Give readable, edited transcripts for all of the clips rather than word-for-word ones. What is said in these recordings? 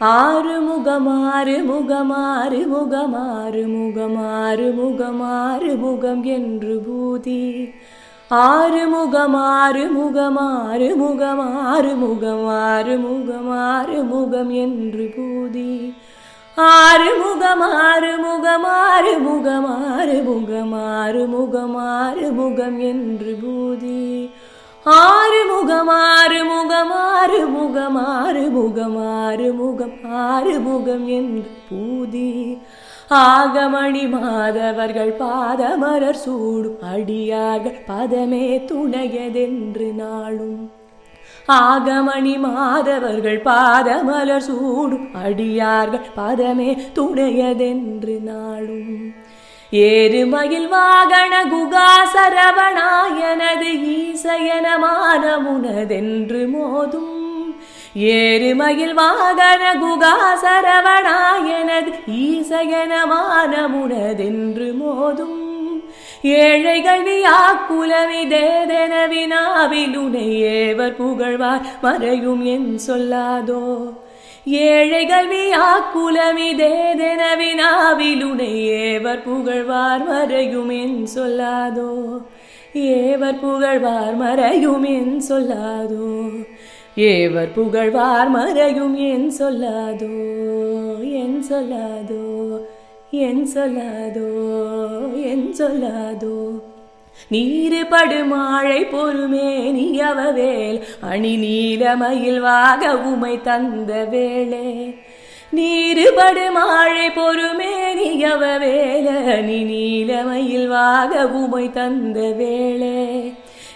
ஆறுமுகம் ஆறுமுகம் ஆறுமுகம் ஆறுமுகம் ஆறுமுகம் ஆறுமுகம் என்று பூதி ஆறுமுகம் ஆறுமுகம் ஆறுமுகம் ஆறுமுகம் ஆறுமுகம் ஆறுமுகம் என்று பூதி ஆறுமுகம் ஆறுமுகம் ஆறுமுகம் ஆறுமுகம் ஆறுமுகம் ஆறுமுகம் என்று பூதி ஆறுமுகம் ஆறுமுகம் ஆறுமுகம் ஆறுமுகம் ஆறுமுகம் ஆறுமுகம் என்று பூதி ஆகமணி மாதவர்கள் பாதமலர் சூடும் அடியார்கள் பதமே துணையதென்று நாளும் ஆகமணி மாதவர்கள் பாதமலர் சூடும் அடியார்கள் பதமே துணையதென்று நாளும் ஏறுமயில் வாகன குகா சரவணாயனது ஈசயனமான முனதென்று மோதும் ஏறுமயில் வாகன குகா சரவணாயனது ஈசயனமான முனதென்று மோதும் ஏழைகள் வியாக்குலமிதேதென வினாவிலுனை ஏவர் புகழ்வார் மறையும் என் சொல்லாதோ ஏழைகள் வியாக்குலமிதேதென வினாவிலுனை ஏவர் புகழ்வார் மறையும் என் சொல்லாதோ ஏவர் புகழ்வார் மறையும் என் சொல்லாதோ ஏவர் புகழ்வார் மறையும் என் சொல்லாதோ என் சொல்லாதோ என் சொல்லாதோ என் சொல்லாதோ நீரு படுமாழை பொறுமே நீயவவேல் அணி நீலமயில் வாக உமை தந்த வேளே நீரு படுமாழை பொறுமே நீயவவேல் அணி நீலமயில் வாக உமை தந்த வேளே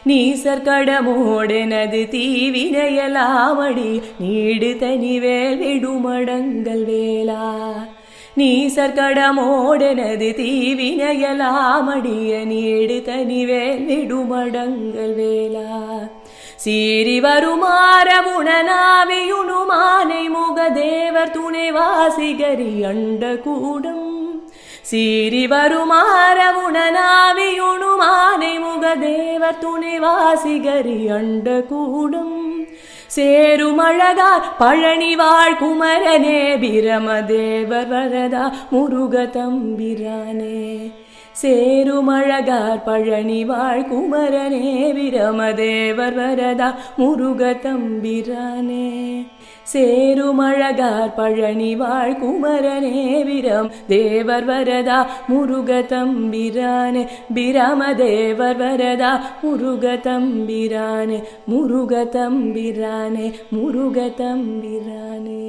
நீசற்கடமோடெனது தீவினையலாமடி நீடு தனிவேல் விடுமடங்கள் வேளா நீசற்கடமோடெனது தீவினையலாமடிய நீடு தனிவேல் விடுமடங்கள் வேளா சீறி வருமாற உணனாவியுணுமானை முகதேவர் துணைவாசிகரி அண்ட கூடம் சீறி வருமாற உணனாவியுணுமானை முகதேவர் துணைவாசிகரி அண்ட கூடம் சேருமழகார் பழனி வாழ் குமரனே பிரமதேவர் வரதா முருக தம்பிரானே சேருமழகார் பழனி வாழ் குமரனே பிரமதேவர் வரதா முருக தம்பிரானே சேருமழகார் பழனி வாழ் குமரனே விரம் தேவர் வரதா முருக தம்பிரானே பிரமதேவர் வரதா முருக தம்பிரானே முருக தம்பிரானே முருக தம்பிரானே